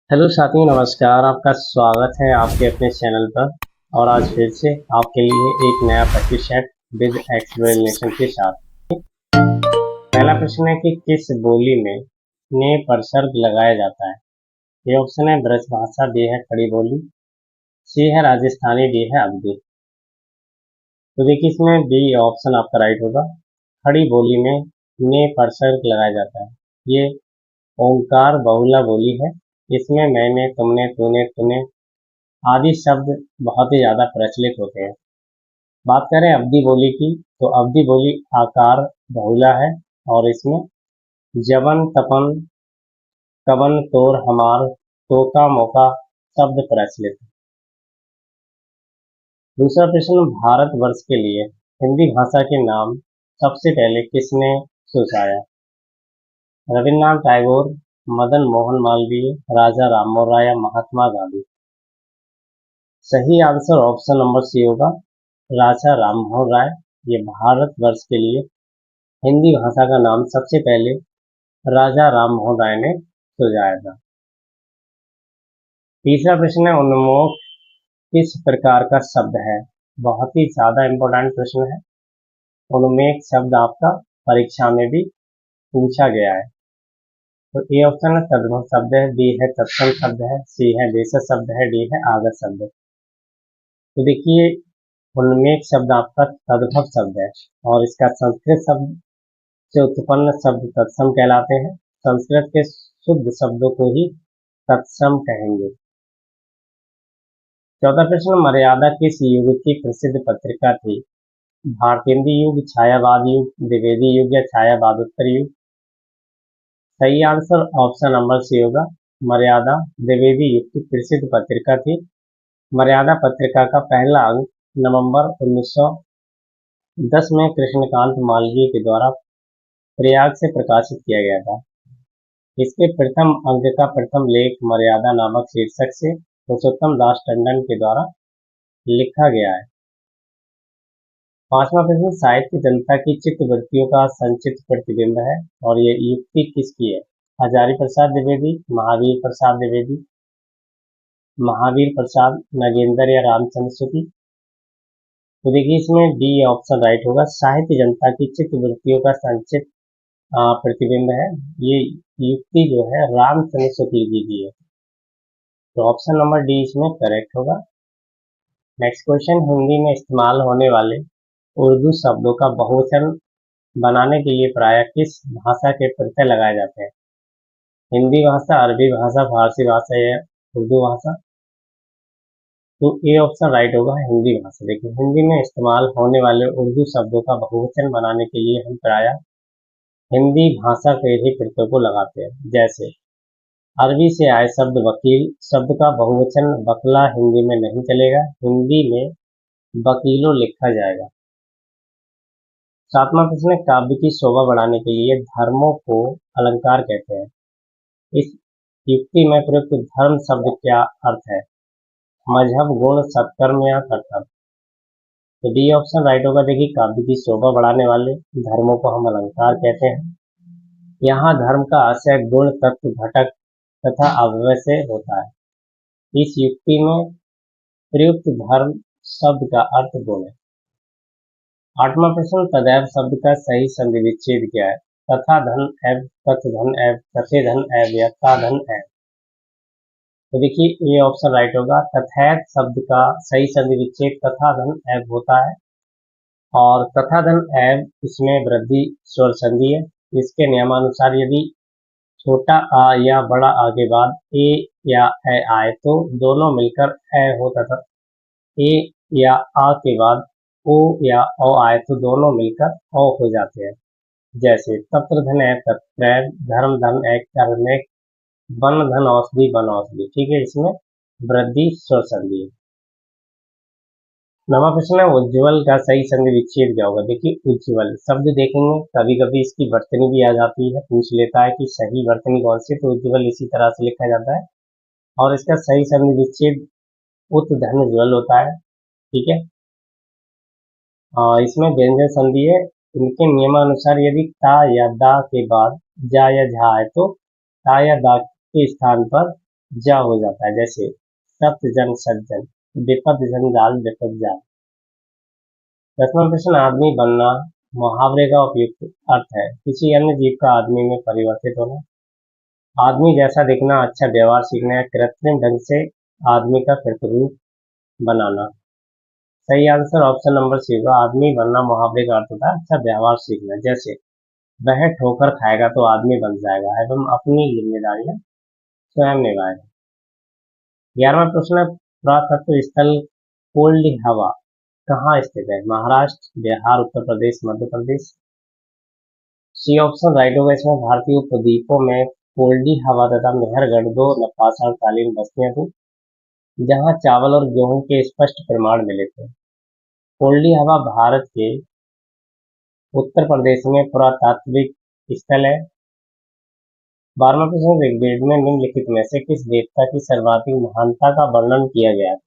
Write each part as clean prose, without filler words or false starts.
Hello साथियों, नमस्कार। आपका स्वागत है आपके अपने चैनल पर। और आज फिर से आपके लिए एक नया प्रैक्टिस सेट विद एक्सप्लेनेशन के साथ। पहला प्रश्न है कि किस बोली में ने पर सर्ग लगाया जाता है। ये ऑप्शन है ब्रज भाषा, बी है खड़ी बोली, सी है राजस्थानी, डी है अवधी। तो देखिए इसमें बी ऑप्शन आपका राइट होगा। खड़ी बोली में ने पर सर्ग लगाया जाता है। ये ओंकार बहुला बोली है। इसमें मैंने, तुमने, तूने, तूने आदि शब्द बहुत ही ज्यादा प्रचलित होते हैं। बात करें अवधी बोली की, तो अवधी बोली आकार बहुला है और इसमें जबन, तपन, कबन, तोर, हमार, तोका, मौका शब्द प्रचलित है। दूसरा प्रश्न, भारतवर्ष के लिए हिंदी भाषा के नाम सबसे पहले किसने सुझाया। रविन्द्रनाथ टैगोर, मदन मोहन मालवीय, राजा राममोहन राय, महात्मा गांधी। सही आंसर ऑप्शन नंबर सी होगा, राजा राममोहन राय। ये भारतवर्ष के लिए हिंदी भाषा का नाम सबसे पहले राजा राममोहन राय ने सुझाया था। तीसरा प्रश्न है, उन्मोख किस प्रकार का शब्द है। बहुत ही ज्यादा इंपॉर्टेंट प्रश्न है। उन्मेख शब्द आपका परीक्षा में भी पूछा गया है। तो ए ऑप्शन है तद्भव शब्द है, बी है तत्सम शब्द है, सी है देशज शब्द है, डी है आगत शब्द है। तो देखिए उन्मेख शब्द आपका तद्भव शब्द है और इसका संस्कृत शब्द से उत्पन्न शब्द तत्सम कहलाते हैं। संस्कृत के शुद्ध शब्दों को ही तत्सम कहेंगे। चौथा प्रश्न, मर्यादा किस युग की प्रसिद्ध पत्रिका थी। भारतेंदु युग, छायावाद युग, द्विवेदी युग या छायावादोत्तर युग। सही आंसर ऑप्शन नंबर सी होगा, मर्यादा द्विवेदी युग की प्रसिद्ध पत्रिका थी। मर्यादा पत्रिका का पहला अंक नवंबर 1910 में कृष्णकांत मालवीय के द्वारा प्रयाग से प्रकाशित किया गया था। इसके प्रथम अंक का प्रथम लेख मर्यादा नामक शीर्षक से पुरुषोत्तम दास टंडन के द्वारा लिखा गया है। पांचवा प्रश्न, साहित्य जनता की चित्तवृत्तियों का संचित प्रतिबिंब है और ये युक्ति किसकी है। हजारी प्रसाद द्विवेदी, महावीर प्रसाद द्विवेदी, महावीर प्रसाद, नगेंद्र या रामचंद्र शुक्ल। तो देखिए इसमें डी ऑप्शन राइट होगा, साहित्य जनता की चित्तवृत्तियों का संचित प्रतिबिंब है। ये युक्ति जो है रामचंद्र शुक्ल जी की है। तो ऑप्शन नंबर डी इसमें करेक्ट होगा। नेक्स्ट क्वेश्चन, हिंदी में इस्तेमाल होने वाले उर्दू शब्दों का बहुवचन बनाने के लिए प्रायः किस भाषा के प्रत्यय लगाए जाते हैं। हिंदी भाषा, अरबी भाषा, फारसी भाषा या उर्दू भाषा। तो ए ऑप्शन राइट होगा, हिंदी भाषा। देखिए हिंदी में इस्तेमाल होने वाले उर्दू शब्दों का बहुवचन बनाने के लिए हम प्रायः हिंदी भाषा के ही प्रत्यय को लगाते हैं। जैसे अरबी से आए शब्द वकील शब्द का बहुवचन बकला हिंदी में नहीं चलेगा, हिंदी में वकीलों लिखा जाएगा। सातवां प्रश्न, काव्य की शोभा बढ़ाने के लिए धर्मों को अलंकार कहते हैं। इस युक्ति में प्रयुक्त धर्म शब्द क्या अर्थ है। मजहब, गुण, सत्कर्म या कर्तव्य। तो डी ऑप्शन राइट होगा। देखिए काव्य की शोभा बढ़ाने वाले धर्मों को हम अलंकार कहते हैं। यहाँ धर्म का आशय गुण, तत्व, घटक तथा अव्यय से होता है। इस युक्ति में प्रयुक्त धर्म शब्द का अर्थ गुण है। आठवां प्रश्न, तदैव शब्द का सही संधि विच्छेद क्या है। तथा धन एव, तथ धन एव, तथे धन एव या ता धन एव। तो देखिए ये ऑप्शन राइट होगा, तथैत शब्द का सही संधि विच्छेद तथा धन एव होता है और तथा धन एव इसमें वृद्धि स्वर संधि है। इसके नियमानुसार यदि छोटा आ या बड़ा आ के बाद ए या ए आए तो दोनों मिलकर ए हो, तथा ए या आ के बाद ओ या ओ आए तो दोनों मिलकर ओ हो जाते हैं। जैसे तत्र धन है तत्र, धर्म धन एक कर्म एक, वन धन औषधि वन औषधि। ठीक है, इसमें वृद्धि स्वर संधि है। नवा प्रश्न है, उज्ज्वल का सही संधि विच्छेद क्या होगा। देखिए उज्ज्वल शब्द देखेंगे कभी कभी इसकी वर्तनी भी आ जाती है, पूछ लेता है कि सही वर्तनी कौन सी, तो उज्ज्वल इसी तरह से लिखा जाता है और इसका सही संधि विच्छेद उत धन ज्वल होता है। ठीक है, इसमें व्यंजन संधि है। इनके नियमानुसार यदि ता या दा के बाद जा या झा है तो ता या दा के स्थान पर जा हो जाता है, जैसे सप्त जन सज्जन, विपद जन जाल विपद जाल। 10वां प्रश्न, आदमी बनना मुहावरे का उपयुक्त अर्थ है। किसी अन्य जीव का आदमी में परिवर्तित होना, आदमी जैसा दिखना, अच्छा व्यवहार सीखना या कृत्रिम ढंग से आदमी का प्रतिरूप बनाना। सही आंसर ऑप्शन नंबर सी होगा। आदमी बनना मुहावरे का अर्थ होता है अच्छा व्यवहार सीखना, जैसे वह ठोकर खाएगा तो आदमी बन जाएगा एवं अपनी जिम्मेदारियां स्वयं निभाएगा। 11वां प्रश्न है, पुरातत्व स्थल कोल्ड हवा कहाँ स्थित है? महाराष्ट्र, बिहार, उत्तर प्रदेश, मध्य प्रदेश। सी ऑप्शन राइट होगा इसमें। भारतीय उपद्वीपों में कोल्डी हवा तथा मेहरगढ़ दो नपाषाणकालीन बस्तियां थी जहां चावल और गेहूं के स्पष्ट प्रमाण मिले थे। कोल्डी हवा भारत के उत्तर प्रदेश में पुरातात्विक स्थल है। 12वां प्रश्न, ऋग्वेद में निम्नलिखित में से किस देवता की सर्वाधिक महानता का वर्णन किया गया है?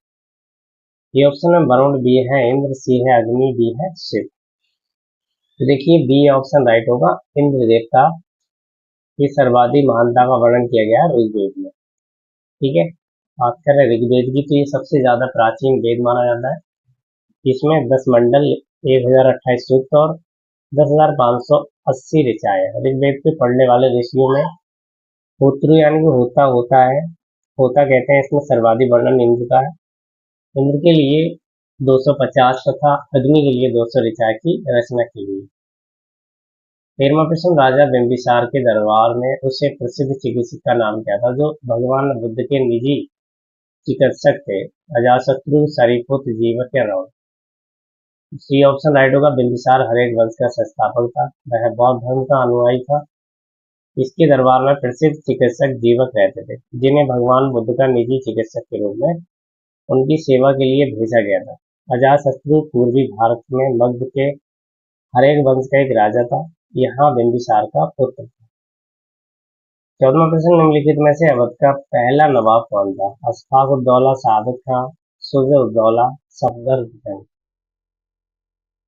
ये ऑप्शन है वरुण, बी है इंद्र, सी है अग्नि, डी है शिव। तो देखिए बी ऑप्शन राइट होगा। इंद्र देवता की सर्वाधिक महानता का वर्णन किया गया है ऋग्वेद में। ठीक है, बात करें ऋग्वेद की तो ये सबसे ज्यादा प्राचीन वेद माना जाता है। इसमें 10 मंडल, 1028 सूक्त और 10,580 ऋचाएं हैं। ऋग्वेद के पढ़ने वाले ऋषियों में होत्रु यानी कि होता है, होता कहते हैं, इसमें सर्वाधिक वर्णन इंद्र का है। इंद्र के लिए 250 तथा अग्नि के लिए 200 ऋचाएं की रचना की गई। 13वां प्रश्न, राजा बिंबिसार के दरबार में उसे प्रसिद्ध चिकित्सक का नाम क्या था जो भगवान बुद्ध के निजी चिकित्सक थे? अजातशत्रु, सारिपुत्र, जीवक या रावण। सी ऑप्शन राइट होगा। बिंबिसार हरेक वंश का संस्थापक था, वह बौद्ध धर्म का अनुयायी था। इसके दरबार में प्रसिद्ध चिकित्सक जीवक रहते थे जिन्हें भगवान बुद्ध का निजी चिकित्सक के रूप में उनकी सेवा के लिए भेजा गया था। अजातशत्रु पूर्वी भारत में मगध के हरेक वंश का एक राजा था, यहाँ बिंबिसार का पुत्र था। 14वां प्रश्न, निम्नलिखित में से अवध का पहला नवाब कौन था? अशफाक उद्दौला, सादत खां, सुजा उद्दौला, सफदरजंग।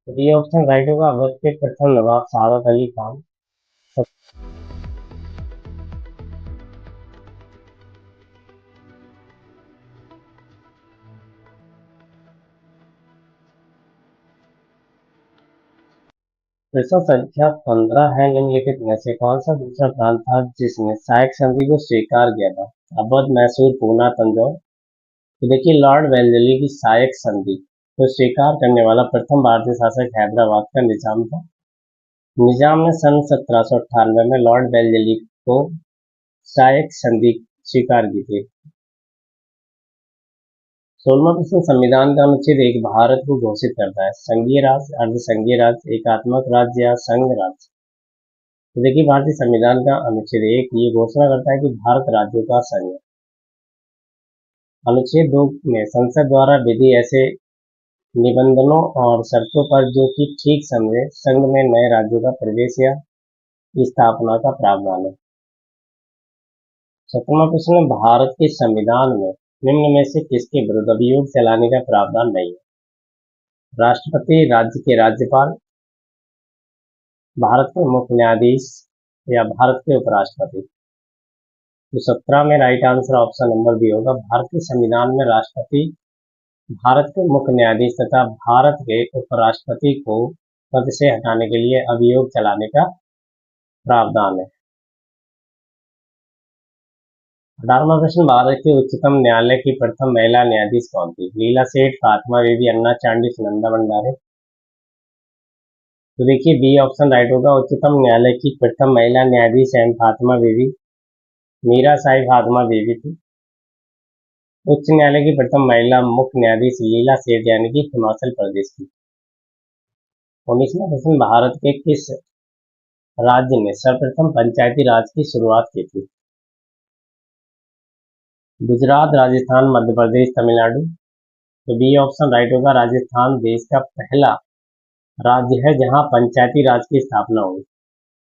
तो ये ऑप्शन राइट होगा। अवध के प्रथम नवाब सादत अली खान। 'प्रश्न संख्या 15 है, निम्नलिखित में से कौन सा दूसरा प्रांत था जिसने साइक संधि को स्वीकार किया था? अवध, मैसूर, पूना, तंजौर। तो देखिए लॉर्ड वेल्लेसली की साइक संधि को स्वीकार करने वाला प्रथम भारतीय शासक हैदराबाद का निजाम था। निजाम ने सन 1798 में लॉर्ड वेल्लेसली को साइक संधि स्वीकार की थी। 16वां प्रश्न, संविधान का अनुच्छेद 1 भारत को घोषित करता है संघीय राज्य, अर्धसंघीय राज्य, एकात्मक राज्य या संघ राज्य। तो देखिए भारतीय संविधान का अनुच्छेद 1 ये घोषणा करता है कि भारत राज्यों का संघ है। अनुच्छेद 2 में संसद द्वारा विधि ऐसे निबंधनों और शर्तों पर जो कि ठीक समझे संघ में नए राज्यों का प्रवेश या स्थापना का प्रावधान है। 17वां प्रश्न, भारत के संविधान में निम्न में से किसके विरुद्ध अभियोग चलाने का प्रावधान नहीं है? राष्ट्रपति, राज्य के राज्यपाल, भारत के मुख्य न्यायाधीश या भारत के उपराष्ट्रपति। तो 17 में right answer option number B होगा। भारतीय संविधान में राष्ट्रपति, भारत के मुख्य न्यायाधीश तथा भारत के उपराष्ट्रपति को पद से हटाने के लिए अभियोग चलाने का प्रावधान है। 18वां प्रश्न, भारत के उच्चतम न्यायालय की प्रथम महिला न्यायाधीश कौन थी? लीला सेठ, फातिमा बीबी, अन्ना चांडी, सुनंदा भंडारे। तो देखिए बी ऑप्शन राइट होगा। उच्चतम न्यायालय की प्रथम महिला न्यायाधीश एम फातिमा बीबी मीरा साहिब फातिमा बीबी थी। उच्च न्यायालय की प्रथम महिला मुख्य न्यायाधीश लीला सेठ यानी कि हिमाचल प्रदेश की। 19वां प्रश्न, भारत के किस राज्य ने सर्वप्रथम पंचायती राज की शुरुआत की थी? गुजरात, राजस्थान, मध्य प्रदेश, तमिलनाडु। तो बी ऑप्शन राइट होगा। राजस्थान देश का पहला राज्य है जहां पंचायती राज की स्थापना हुई।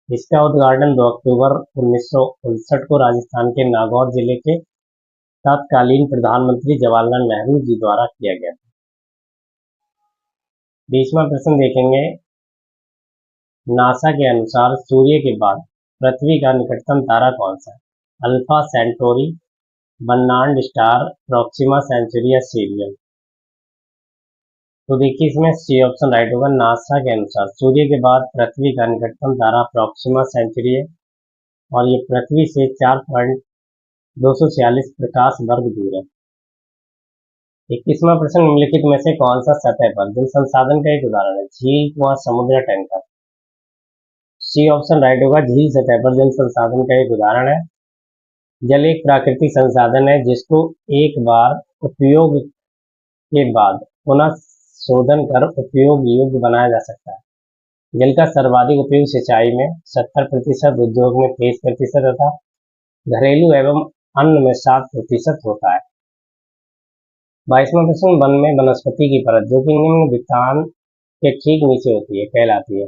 इसका उद्घाटन 2 अक्टूबर 1959 को राजस्थान के नागौर जिले के तत्कालीन प्रधानमंत्री जवाहरलाल नेहरू जी द्वारा किया गया था। 20वां प्रश्न देखेंगे, नासा के अनुसार सूर्य के बाद पृथ्वी का निकटतम तारा कौन सा है? Alpha Centauri, Barnard Star, Proxima Centauri या सीरियल। तो देखिए इसमें सी ऑप्शन राइट होगा। नासा के अनुसार सूर्य के बाद पृथ्वी का निकटतम तारा प्रॉक्सिमा सेंचुरी है और ये पृथ्वी से 4.246 प्रकाश वर्ग दूर है। 21वां प्रश्न, निम्नलिखित में से कौन सा सतह पर जल संसाधन का एक उदाहरण है? झील, कुआं, समुद्र, टैंकर। सी ऑप्शन राइट होगा। झील सतह पर जल संसाधन का एक उदाहरण है। जल एक प्राकृतिक संसाधन है जिसको एक बार उपयोग के बाद पुनः शोधन कर उपयोग योग्य बनाया जा सकता है। जल का सर्वाधिक उपयोग सिंचाई में 70%, उद्योग में 23% तथा घरेलू एवं अन्न में 7% होता है। 22वां प्रश्न, वन में वनस्पति की परत जो कि निम्न वितान के ठीक नीचे होती है कहलाती है?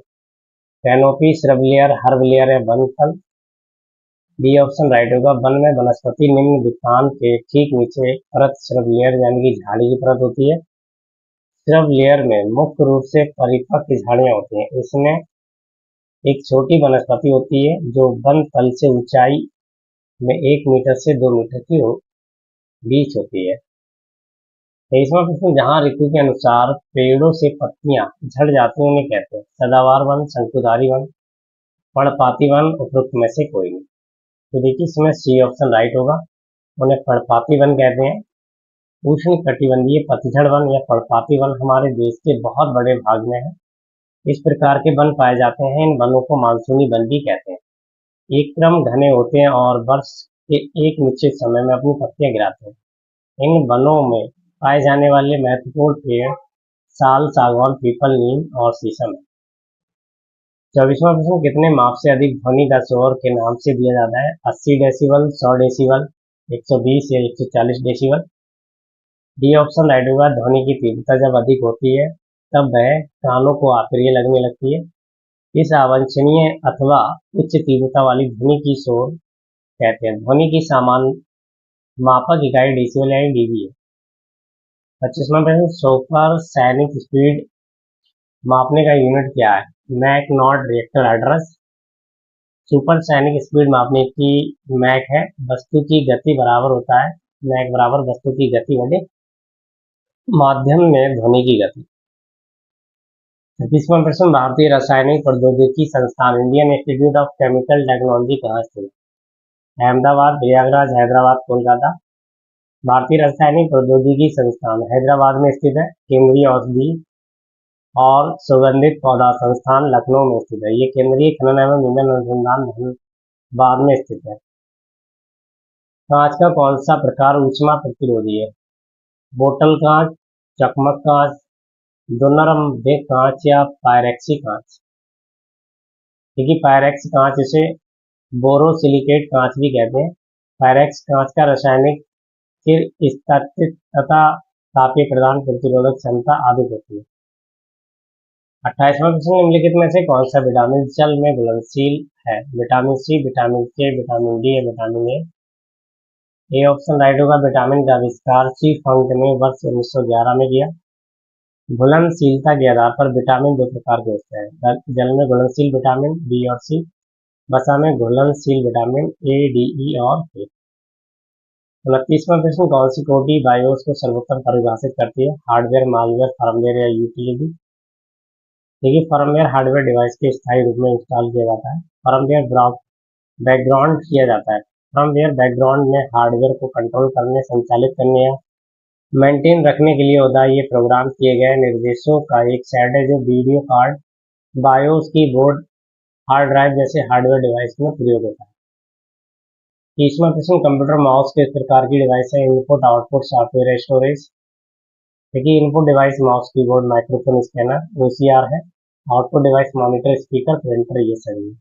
Canopy, shrub layer, herb layer या वन तल। बी ऑप्शन राइट होगा। वन में वनस्पति निम्न वितान के ठीक नीचे परत श्रब लेयर यानी कि झाड़ी की परत होती है। श्रब लेयर में मुख्य रूप से परिपक्व झाड़ियां होती हैं। इसमें एक छोटी वनस्पति होती है जो वन तल से ऊंचाई में 1 मीटर से 2 मीटर की बीच होती है। 23वां प्रश्न, जहां ऋतु के अनुसार पेड़ों से पत्तियां झड़ जाती हैं उन्हें कहते हैं? सदाबहार वन, शंकुधारी वन, पर्णपाती वन, उपरोक्त में से कोई नहीं। तो देखिए इसमें सी ऑप्शन राइट होगा। उन्हें पर्णपाती वन कहते हैं। उष्ण कटिबंधीय पतझड़ वन या पर्णपाती वन हमारे देश के बहुत बड़े भाग में है। इस प्रकार के वन पाए जाते हैं। इन वनों को मानसूनी वन भी कहते हैं। एकदम घने होते हैं और वर्ष के एक निश्चित समय में अपनी पत्तियां गिराते हैं। इन वनों में पाए जाने वाले महत्वपूर्ण पेड़ साल, सागवान, पीपल, नीम और शीशम है। 24वां प्रश्न, कितने माप से अधिक ध्वनि का शोर के नाम से दिया जाता है? 80 डेसिबल, 100 डेसिबल, 120 या 140 डेसिबल। डी ऑप्शन राइट होगा। ध्वनि की तीव्रता जब अधिक होती है तब वह कानों को अप्रिय लगने लगती है। इस अवांछनीय अथवा उच्च तीव्रता वाली ध्वनि की शोर कहते हैं। ध्वनि की सामान्य मापक इकाई डेसिबल यानी डीबी है। 25वां प्रश्न, सुपर सैनिक स्पीड मापने का यूनिट क्या है? Mach, knot, reactor, address. Supersonic speed मापने की मैक है। वस्तु की गति बराबर होता है मैक बराबर वस्तु की गति बटे माध्यम में ध्वनि की गति। 36वां प्रश्न, भारतीय रासायनिक प्रौद्योगिकी संस्थान Indian institute of chemical technology कहाँ स्थित है? अहमदाबाद, प्रयागराज, हैदराबाद, कोलकाता। भारतीय रासायनिक प्रौद्योगिकी संस्थान हैदराबाद में स्थित है। केंद्रीय औषधि और सुगंधित पौधा संस्थान लखनऊ में स्थित है। ये केंद्रीय खनन एवं ईंधन अनुसंधान धनबाद में स्थित है। कांच का कौन सा प्रकार ऊष्मा प्रतिरोधी है? बोतल कांच, चकमक कांच, दुर्नरम कांच या पायरेक्सी कांच। देखिए पायरेक्स कांच इसे बोरोसिलिकेट कांच भी कहते हैं। पायरेक्स कांच का रासायनिक स्थिर स्थितिक तथा तापीय प्रदान प्रतिरोधक क्षमता अधिक होती है। 28वां प्रश्न, निम्नलिखित में से कौन सा विटामिन जल में घुलनशील है? विटामिन सी, विटामिन के, विटामिन डी या vitamin A. A option right होगा। विटामिन का आविष्कार सी फंक ने वर्ष 1911 में किया। घुलनशीलता के आधार पर विटामिन दो प्रकार के होते हैं। जल में घुलनशील विटामिन बी और सी, वसा में घुलनशील विटामिन ए, डी, ई और के। 29वां प्रश्न, कौन सी कोटि बायोस को सर्वोत्तम परिभाषित करती है? हार्डवेयर, मालवेयर, फर्मवेयर या यूटिलिटी। देखिए फर्मवेयर हार्डवेयर डिवाइस के स्थायी रूप में इंस्टॉल किया जाता है। फर्मवेयर बैकग्राउंड किया जाता है। फर्मवेयर बैकग्राउंड में हार्डवेयर को कंट्रोल करने, संचालित करने या मेंटेन रखने के लिए होता है। ये प्रोग्राम किए गए निर्देशों का एक सेट है जो video card, BIOS, keyboard, hard drive जैसे हार्डवेयर डिवाइस में प्रयोग होता है। 30वां प्रश्न, कंप्यूटर माउस किस प्रकार की डिवाइस है? Input, output, software, storage. देखिए input device mouse, keyboard, microphone, scanner, OCR है। Output device monitor, speaker, printer ये सभी है।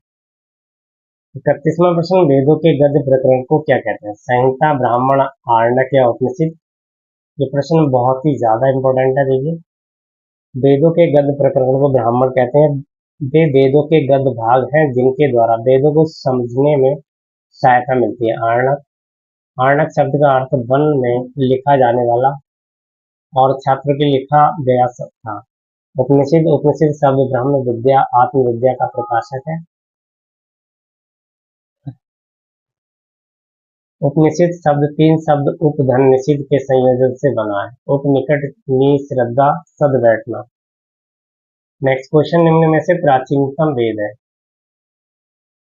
31वां प्रश्न, वेदों के गद्य प्रकरण को क्या कहते हैं? संहिता, ब्राह्मण, आरण्यक या उपनिषद। ये प्रश्न बहुत ही ज्यादा इंपॉर्टेंट है। देखिए वेदों के गद्य प्रकरण को ब्राह्मण कहते हैं। वे वेदों के गद्य भाग हैं जिनके द्वारा वेदों को समझने में सहायता मिलती है। आरण्यक, आरण्यक शब्द का अर्थ वन में लिखा जाने वाला और छात्र के लिखा गया था। उपनिषद, उपनिषद शब्द ब्रह्म विद्या, आत्मविद्या का प्रकाशक है। उपनिषद शब्द 3 शब्द उपधन निषिद्ध के संयोजन से बना है। उपनिकट नी श्रद्धा सद बैठना। नेक्स्ट क्वेश्चन, निम्न में से प्राचीनतम वेद है।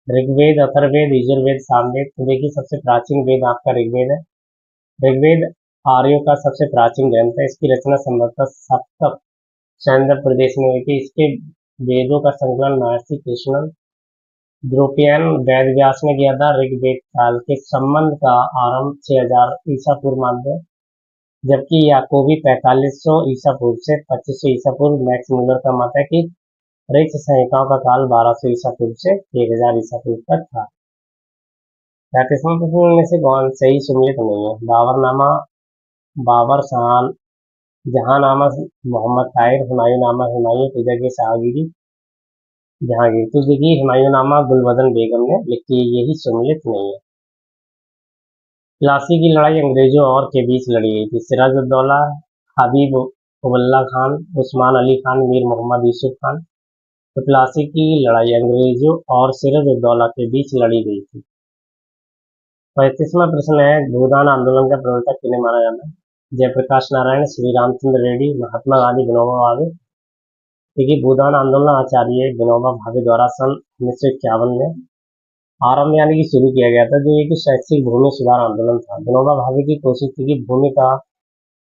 ऋग्वेद, अथर्ववेद, यजुर्वेद, सामवेद। तो देखिए सबसे प्राचीन वेद आपका ऋग्वेद है। ऋग्वेद आर्यों का सबसे प्राचीन ग्रंथ है। इसकी रचना संभवतः सप्तक चंद्र प्रदेश में हुई थी। इसके वेदों का संकलन महर्षि कृष्ण द्रौपदियन वेद व्यास ने किया था। ऋग्वेद काल के संबंध का आरंभ 6000 ईसा पूर्व मानते हैं, जबकि याकोबी 4500 ईसा पूर्व से 2500 ईसा पूर्व। मैक्स मुलर का मत है कि ऋग संहिताओं का काल 1200 ईसा पूर्व से 1000 ईसा पूर्व तक था। 35वां प्रश्न में से कौन सही सुमेलित नहीं है। बाबरनामा बाबर जहांनामा मोहम्मद ताहिर, हुमायूंनामा हुमायूं, तुजक शाहगिरी जहांगीर। तो देखिए हुमायूंनामा गुलबदन बेगम ने लिखी, यही सुमेलित नहीं है। प्लासी की लड़ाई अंग्रेजों और के बीच लड़ी गई थी। सिराजुद्दौला, हबीब उल्ला खान, उस्मान अली खान, मीर मोहम्मद यूसुफ खान। तो प्लासी की लड़ाई अंग्रेजों और सिराजुद्दौला के बीच लड़ी गई थी। 35वां प्रश्न है, भूदान आंदोलन का प्रवर्तक किन्हें माना जाता है। जयप्रकाश नारायण, श्री रामचंद्र रेड्डी, महात्मा गांधी, विनोबा भावे। देखिए भूदान आंदोलन आचार्य विनोबा भावे द्वारा सन 1951 में आरंभ यानी कि शुरू किया गया था, जो एक शैक्षिक भूमि सुधार आंदोलन था। विनोबा भावे की कोशिश थी कि भूमि का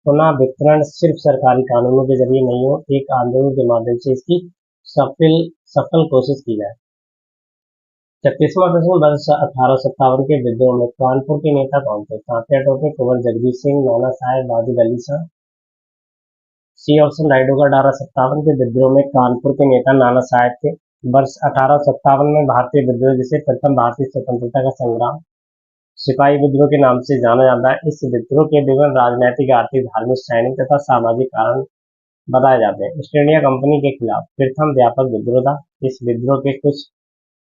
पुनः वितरण सिर्फ सरकारी कानूनों के जरिए नहीं हो, एक आंदोलन के माध्यम से इसकी सफल कोशिश की जाए। 36वां प्रश्न, वर्ष 1857 के विद्रोह में कानपुर के नेता कौन थे। तात्या टोपे, कुंवर Jagdish Singh, Nana Saheb, Wajid Ali Shah. C option right होगा। 1857 के विद्रोह में कानपुर के नेता नाना साहेब थे। वर्ष 1857 में भारतीय विद्रोह, जिसे प्रथम भारतीय स्वतंत्रता का संग्राम सिपाही विद्रोह के नाम से जाना जाता है। इस विद्रोह के विभिन्न राजनैतिक, आर्थिक, धार्मिक, सैनिक तथा सामाजिक कारण बताए जाते हैं। ईस्ट इंडिया कंपनी के खिलाफ प्रथम व्यापक विद्रोह था। इस विद्रोह के कुछ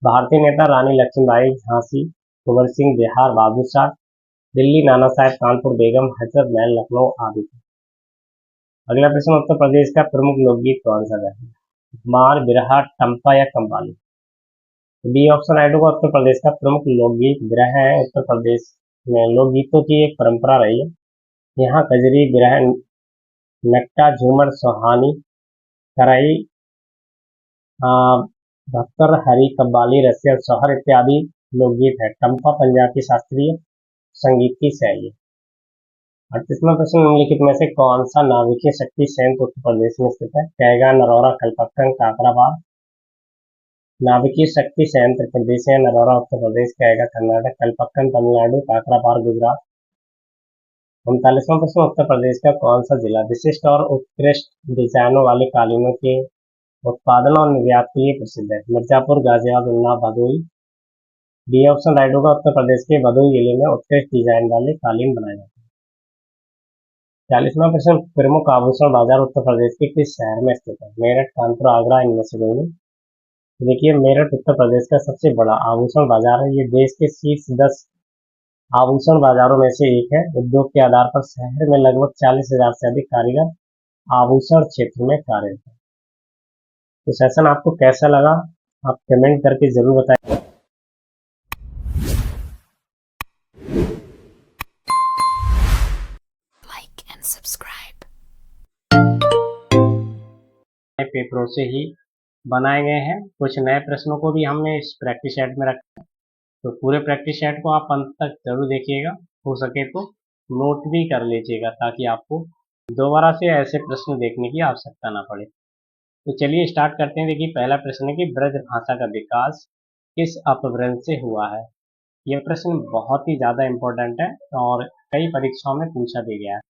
भारतीय नेता रानी लक्ष्मीबाई, झांसी, कुंवर सिंह, बिहार बहादुर शाह, दिल्ली नाना साहेब, कानपुर बेगम, हजरत महल, लखनऊ आदि थे। अगला प्रश्न, उत्तर प्रदेश का प्रमुख लोकगीत कौन सा है। मार, बिरहा, टंपा या कव्वाली। बी ऑप्शन राइट होगा। उत्तर प्रदेश का प्रमुख लोकगीत बिरहा है। उत्तर प्रदेश में लोकगीतों की एक परंपरा रही है। यहाँ कजरी, बिरहा, नट्टा, झूमर, सोहानी, कराई, भक्तर, हरी, कव्वाली, रसिया, सोहर इत्यादि लोकगीत है। टंपा पंजाब की शास्त्रीय संगीत की शैली। 38वां प्रश्न, निम्नलिखित में से कौन सा नाभिकीय शक्ति संयंत्र उत्तर प्रदेश में स्थित है। कैगा, नरौरा, कलपक्कन, काकराबाद। नाभिकीय शक्ति संयंत्र प्रदेश है नरौरा उत्तर प्रदेश, कैगा कर्नाटक, कलपक्कन तमिलनाडु, काकराबाद गुजरात। 39वां प्रश्न, उत्तर प्रदेश का कौन सा जिला विशिष्ट और उत्कृष्ट डिजाइनों वाले कालीनों के उत्पादन और निर्यात के लिए प्रसिद्ध है। Mirzapur, Ghaziabad, Unnao, Bhadohi. D option right होगा। उत्तर प्रदेश के भदोही जिले में उत्कृष्ट डिजाइन वाले कालीन बनाए जाते हैं। 40वां प्रश्न, प्रमुख आभूषण बाजार उत्तर प्रदेश के किस शहर में स्थित है। मेरठ, कानपुर, आगरा, इनमें से कोई नहीं। देखिए मेरठ उत्तर प्रदेश का सबसे बड़ा आभूषण बाजार है। ये देश के शीर्ष 10 आभूषण बाजारों में से एक है। उद्योग के आधार पर शहर में लगभग 40,000 से अधिक कारीगर आभूषण क्षेत्र में कार्यरत हैं। तो सेशन आपको कैसा लगा आप कमेंट करके जरूर बताएं। Like and subscribe. पेपरों से ही बनाए गए हैं। कुछ नए प्रश्नों को भी हमने इस प्रैक्टिस सेट में रखा है, तो पूरे प्रैक्टिस सेट को आप अंत तक जरूर देखिएगा। हो सके तो नोट भी कर लीजिएगा, ताकि आपको दोबारा से ऐसे प्रश्न देखने की आवश्यकता ना पड़े। तो चलिए स्टार्ट करते हैं। देखिए पहला प्रश्न है कि ब्रज भाषा का विकास किस अपभ्रंश से हुआ है। यह प्रश्न बहुत ही ज़्यादा इम्पोर्टेंट है और कई परीक्षाओं में पूछा भी गया है।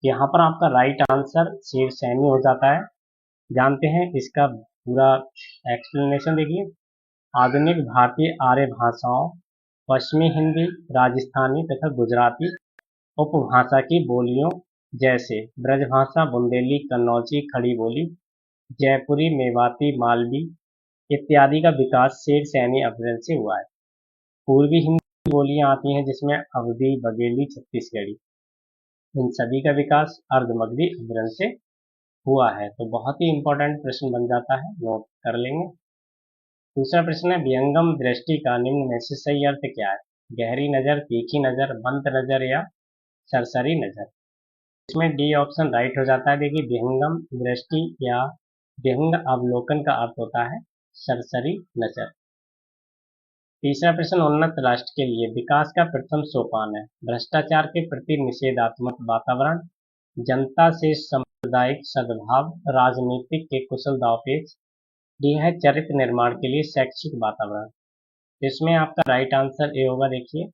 यहाँ पर आपका राइट आंसर शेरसैनी हो जाता है। जानते हैं इसका पूरा एक्सप्लेनेशन। देखिए आधुनिक भारतीय आर्य भाषाओं पश्चिमी हिंदी, राजस्थानी तथा गुजराती उपभाषा की बोलियों जैसे ब्रजभाषा, बुंदेली, कन्नौजी, खड़ी बोली, जयपुरी, मेवाती, मालवी इत्यादि का विकास शेरसैनी अपभ्रंश से हुआ है। पूर्वी हिंदी बोलियां आती हैं जिसमें अवधी, बघेली, छत्तीसगढ़ी, इन सभी का विकास अर्धमगधी अपभ्रंश से हुआ है। तो बहुत ही इंपॉर्टेंट प्रश्न बन जाता है, नोट कर लेंगे। दूसरा प्रश्न है विहंगम दृष्टि का निम्न में से सही अर्थ क्या है। गहरी नज़र, तीखी नज़र, मंद नज़र या सरसरी नज़र। इसमें डी ऑप्शन राइट हो जाता है। देखिए, विहंगम दृष्टि या विहंग अवलोकन का अर्थ होता है सरसरी नज़र। तीसरा प्रश्न उन्नत राष्ट्र के लिए विकास का प्रथम सोपान है। भ्रष्टाचार के प्रति निषेधात्मक वातावरण, जनता से सामुदायिक सद्भाव, राजनीतिक के कुशल दावपेच, डी है चरित्र निर्माण के लिए शैक्षिक वातावरण। इसमें आपका राइट आंसर ए होगा। देखिए,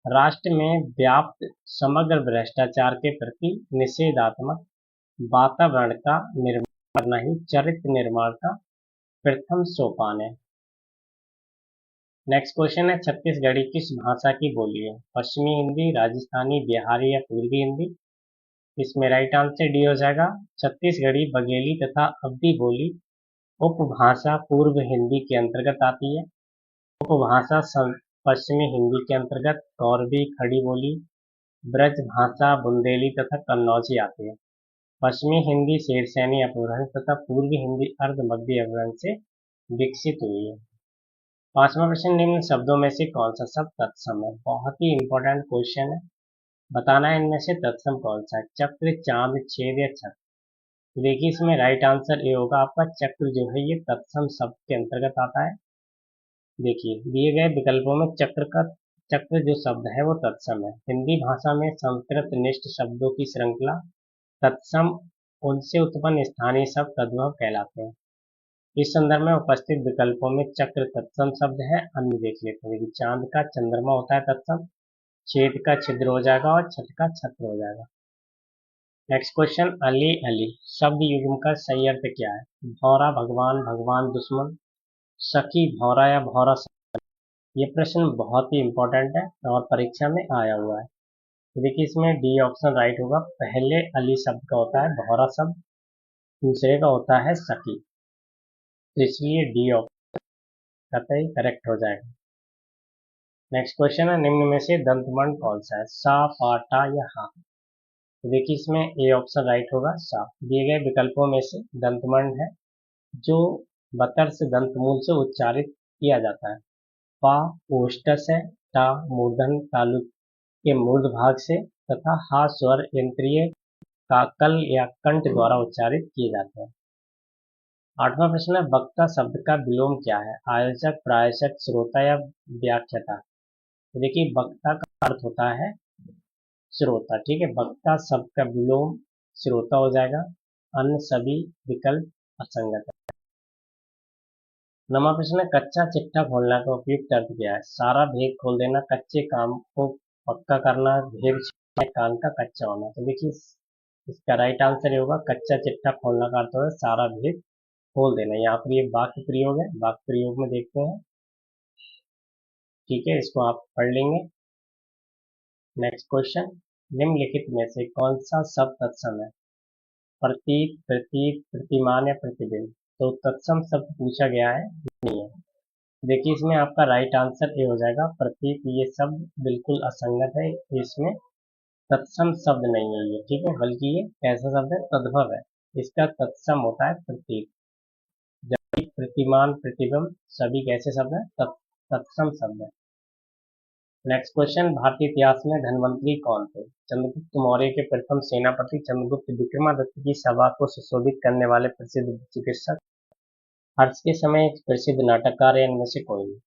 राष्ट्र में व्याप्त समग्र भ्रष्टाचार के प्रति निषेधात्मक वातावरण का निर्माण करना ही चरित्र निर्माण का प्रथम सोपान है। नेक्स्ट क्वेश्चन है, छत्तीसगढ़ी किस भाषा की बोली है? पश्चिमी हिंदी, राजस्थानी, बिहारी या पूर्वी हिंदी? इसमें राइट आंसर डी हो जाएगा। छत्तीसगढ़ी, बघेली तथा अवधी बोली उपभाषा पूर्व हिंदी के अंतर्गत आती है। उपभाषा पश्चिमी हिंदी के अंतर्गत कौरवी, खड़ी बोली, ब्रज भाषा, बुंदेली तथा कन्नौजी आती है। पश्चिमी हिंदी शेरसैनी अपभ्रंश तथा पूर्वी हिंदी अर्ध मध्य अपभ्रंश से विकसित हुई है। पांचवा प्रश्न, निम्न शब्दों में से कौन सा शब्द तत्सम है? बहुत ही इंपॉर्टेंट क्वेश्चन है, बताना है इनमें से तत्सम कौन सा है। चक्र, चांद, छेद या छत? देखिए, इसमें राइट आंसर ए होगा आपका। चक्र जो है ये तत्सम शब्द के अंतर्गत आता है। देखिए, दिए गए विकल्पों में चक्र जो शब्द है वो तत्सम है। हिंदी भाषा में संस्कृत निष्ठ शब्दों की श्रृंखला तत्सम, उनसे उत्पन्न स्थानीय शब्द तद्भव कहलाते हैं। इस संदर्भ में उपस्थित विकल्पों में चक्र तत्सम शब्द है। अन्य देख लेते हैं। चांद का चंद्रमा होता है तत्सम, छेद का छिद्र हो जाएगा और छठ का छत्र हो जाएगा। नेक्स्ट क्वेश्चन, अली अली शब्द युग्म का सही अर्थ क्या है? भौरा भगवान, भगवान दुश्मन, सखी भौरा या भौरा सखी? ये प्रश्न बहुत ही इंपॉर्टेंट है और परीक्षा में आया हुआ है। तो देखिए, इसमें डी ऑप्शन राइट होगा। पहले अली शब्द का होता है भौरा शब्द, दूसरे का होता है सखी, तो इसलिए डी ऑप्शन कतई करेक्ट हो जाएगा। नेक्स्ट क्वेश्चन है, निम्न में से दंतमंड कौन सा है? सा, पा, टा या हा? तो देखिए, इसमें ए ऑप्शन राइट होगा, सा। दिए गए विकल्पों में से दंतमंड है जो बतर्स दंतमूल से उच्चारित किया जाता है। पा ओष्ठस है, टा मूर्धन तालु के मूर्ध भाग से तथा हा स्वर इंद्रिय काकल या कंठ द्वारा उच्चारित किए जाते हैं। आठवां प्रश्न है, वक्ता शब्द का विलोम क्या है? आयोजक, प्रायोजक, श्रोता या व्याख्याता? तो देखिए, वक्ता का अर्थ होता है श्रोता। ठीक है, वक्ता शब्द का विलोम श्रोता हो जाएगा। अन्य सभी विकल्प असंगत है। नवा प्रश्न है, कच्चा चिट्ठा खोलना का उपयुक्त अर्थ क्या है? सारा भेद खोल देना, कच्चे काम को पक्का करना, भेद छिपाए कान का कच्चा होना। तो देखिए, इसका राइट आंसर होगा कच्चा चिट्ठा खोलना का अर्थ है सारा भेद खोल देना। यहाँ पर ये वाक्य प्रयोग है, वाक्य प्रयोग में देखते हैं। ठीक है, इसको आप पढ़ लेंगे। नेक्स्ट क्वेश्चन, निम्नलिखित में से कौन सा शब्द तत्सम है? प्रतीक, प्रतीक, प्रतिमान या प्रतिबिंब? तो तत्सम शब्द पूछा गया है, नहीं है। देखिए, इसमें आपका राइट आंसर ए हो जाएगा। प्रतीक ये शब्द बिल्कुल असंगत है, इसमें तत्सम शब्द नहीं है ये। ठीक है, बल्कि ये कैसा शब्द है? तद्भव है। इसका तत्सम होता है प्रतीक। जबकि प्रतिमान, प्रतिबिंब सभी कैसे शब्द है? तत्सम शब्द है। नेक्स्ट क्वेश्चन, भारतीय इतिहास में धन्वंतरी कौन थे? चंद्रगुप्त मौर्य के प्रथम सेनापति, चंद्रगुप्त विक्रमादित्य की सभा को सुशोभित करने वाले प्रसिद्ध चिकित्सक, हर्ष के समय एक प्रसिद्ध नाटककार या इनमें से कोई नहीं?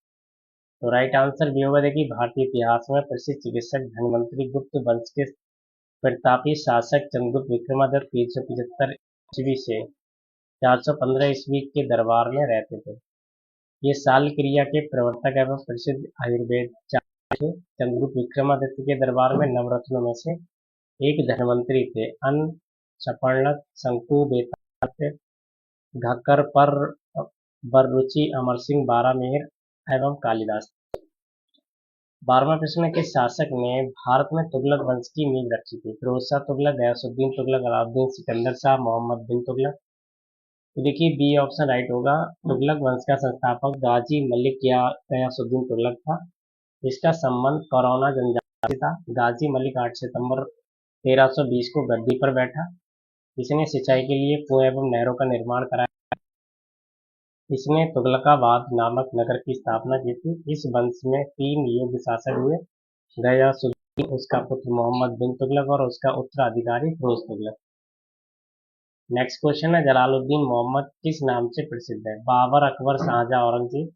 तो राइट आंसर भी होगा। देखिए, भारतीय इतिहास में प्रसिद्ध चिकित्सक धन्वंतरी गुप्त वंश के प्रतापी शासक चंद्रगुप्त विक्रमादित्य 375 ईस्वी से 415 ईस्वी के दरबार में रहते थे। ये शाल्य क्रिया के प्रवर्तक एवं प्रसिद्ध आयुर्वेद चंद्रगुप्त विक्रमादित्य के दरबार में नवरत्नों में से एक धन्वंतरी थे। अन्न, शपर्णक, शंकु, बेताल, घक्कर पर, बररुचि, अमर सिंह, बारामेर एवं कालिदास। 12वां प्रश्न के शासक ने भारत में तुगलक वंश की नींव रखी थी? फिरोज शाह तुगलक, गयासुद्दीन तुगलक, अलाउद्दीन सिकंदर शाह, मोहम्मद बिन तुगलक? तो देखिए, बी ऑप्शन राइट होगा। तुगलक वंश का संस्थापक गाजी मलिक या गयासुद्दीन तुगलक था। इसका संबंध करौना जनजाति से था। गाजी मलिक 8 सितंबर 1320 को गद्दी पर बैठा। इसने सिंचाई के लिए कुएं एवं नहरों का निर्माण कराया। इसने तुगलकाबाद नामक नगर की स्थापना की थी। इस वंश में 3 योग्य शासक हुए, गयासुद्दीन, उसका पुत्र मोहम्मद बिन तुगलक और उसका उत्तराधिकारी फिरोज तुगलक। नेक्स्ट क्वेश्चन है, जलालुद्दीन मोहम्मद किस नाम से प्रसिद्ध है? बाबर, अकबर, शाहजहां, औरंगजेब।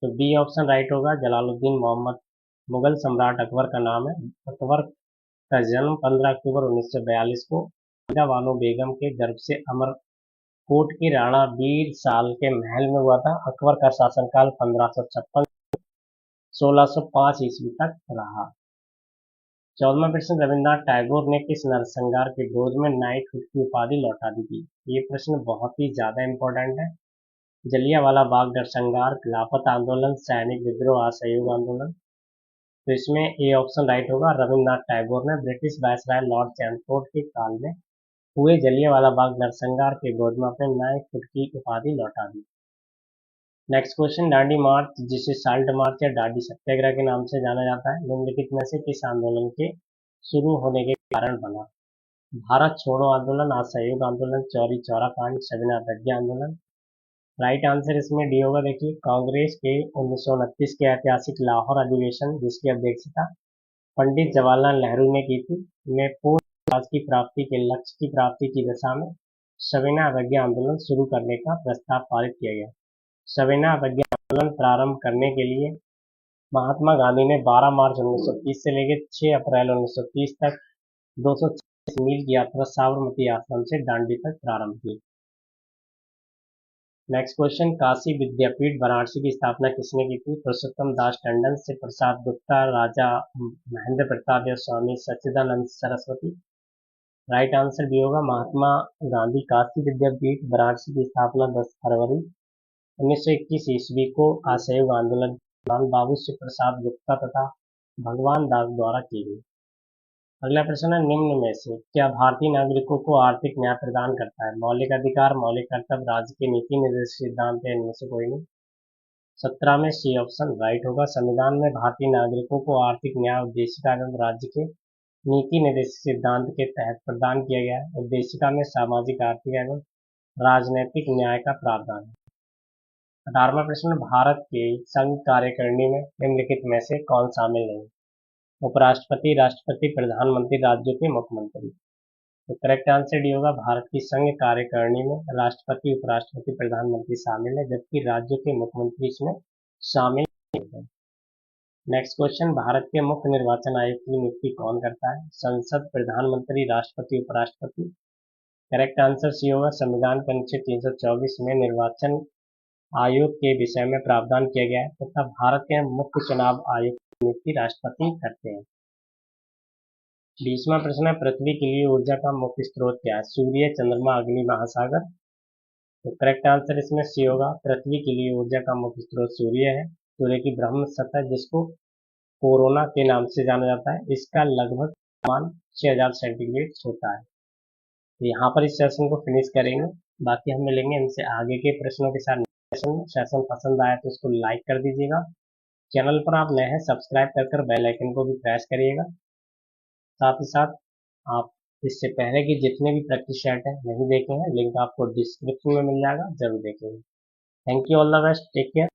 तो बी ऑप्शन राइट होगा, जलालुद्दीन मोहम्मद मुगल सम्राट अकबर का नाम है। अकबर का जन्म 15 अक्टूबर 1942 को बानो बेगम के गर्भ से अमरकोट की राणा बीर साल के महल में हुआ था। अकबर का शासनकाल 1556-1605 ईस्वी तक रहा। 14वां प्रश्न, रविन्द्रनाथ टैगोर ने किस नरसंहार के गोद में नाइटहुड की उपाधि लौटा दी थी? ये प्रश्न बहुत ही ज्यादा इंपॉर्टेंट है। जलियांवाला बाग नरसंहार, खिलाफत आंदोलन, सैनिक विद्रोह, असहयोग आंदोलन। तो इसमें ए ऑप्शन राइट होगा, रविन्द्रनाथ टैगोर ने ब्रिटिश वायसराय लॉर्ड चैमफोर्ड के काल में हुए जलियांवाला बाग नरसंहार के गोद में अपने नाइटहुड की उपाधि लौटा दी। नेक्स्ट क्वेश्चन, दांडी मार्च जिसे साल्ट मार्च या दांडी सत्याग्रह के नाम से जाना जाता है, निम्नलिखित में से किस आंदोलन के शुरू होने के कारण बना? भारत छोड़ो आंदोलन, असहयोग आंदोलन, चौरी चौरा कांड, सविनय अवज्ञा आंदोलन। राइट आंसर इसमें डी होगा। देखिए, कांग्रेस के 1929 के ऐतिहासिक लाहौर अधिवेशन जिसकी अध्यक्षता पंडित जवाहरलाल नेहरू ने की थी, में पूर्ण विकास की प्राप्ति के लक्ष्य की प्राप्ति की दिशा में सविनय अवज्ञा आंदोलन शुरू करने का प्रस्ताव पारित किया गया। सविनय अवज्ञा आंदोलन प्रारंभ करने के लिए महात्मा गांधी ने 12 मार्च 1930 से लेकर 6 अप्रैल 1930 तक 240 मील की यात्रा साबरमती आश्रम से दांडी तक प्रारंभ की। नेक्स्ट क्वेश्चन, काशी विद्यापीठ वाराणसी की स्थापना किसने की थी? पुरुषोत्तम दास टंडन, से प्रसाद गुप्ता, राजा महेंद्र प्रताप या स्वामी सच्चिदानंद सरस्वती। राइट आंसर भी होगा, महात्मा गांधी। काशी विद्यापीठ वाराणसी की स्थापना 10 फरवरी 1921 ईस्वी को असहयोग आंदोलन के दौरान बाबू श्री प्रसाद गुप्ता तथा भगवान दास द्वारा की गई। अगला प्रश्न है, निम्न में से क्या भारतीय नागरिकों को आर्थिक न्याय प्रदान करता है? मौलिक अधिकार, मौलिक कर्तव्य, राज्य के नीति निर्देशक सिद्धांत है, इनमें से कोई नहीं। 17 में सी ऑप्शन राइट होगा। संविधान में भारतीय नागरिकों को आर्थिक न्याय उद्देशिका एवं राज्य के नीति निर्देशक सिद्धांत के तहत प्रदान किया गया है। उद्देशिका में सामाजिक, आर्थिक एवं राजनैतिक न्याय का प्रावधान है। 18वां प्रश्न, भारत के संघ कार्यकारिणी में निम्नलिखित में से कौन शामिल नहीं? उपराष्ट्रपति, राष्ट्रपति, प्रधानमंत्री, राज्यों के मुख्यमंत्री। तो करेक्ट आंसर डी होगा, भारत की संघ कार्यकारिणी में राष्ट्रपति, उपराष्ट्रपति, प्रधानमंत्री शामिल है, जबकि राज्यों के मुख्यमंत्री इसमें शामिल नहीं है। नेक्स्ट क्वेश्चन, भारत के मुख्य निर्वाचन आयुक्त की नियुक्ति कौन करता है? संसद, प्रधानमंत्री, राष्ट्रपति, उपराष्ट्रपति। करेक्ट आंसर सी होगा, संविधान के अनुच्छेद 324 में निर्वाचन आयोग के विषय में प्रावधान किया गया है तथा भारत के मुख्य चुनाव आयुक्त की नियुक्ति राष्ट्रपति करते हैं। 20वां प्रश्न है, पृथ्वी के लिए ऊर्जा का मुख्य स्रोत क्या है? सूर्य, चंद्रमा, अग्नि, महासागर। तो करेक्ट आंसर इसमें सी होगा, पृथ्वी के लिए ऊर्जा का मुख्य स्रोत सूर्य है। सूर्य की ब्रह्म सतह जिसको कोरोना के नाम से जाना जाता है, इसका लगभग तापमान 6000 सेंटीग्रेड होता है। तो यहाँ पर इस सेशन को फिनिश करेंगे, बाकी हम मिलेंगे इनसे आगे के प्रश्नों के साथ। सेशन पसंद आया तो इसको लाइक कर दीजिएगा। चैनल पर आप नए हैं, सब्सक्राइब कर बेल आइकन को भी प्रेस करिएगा। साथ ही साथ आप इससे पहले की जितने भी प्रैक्टिस सेट है नहीं देखे हैं, लिंक आपको डिस्क्रिप्शन में मिल जाएगा, जरूर देखेंगे। Thank you, all the best, take care.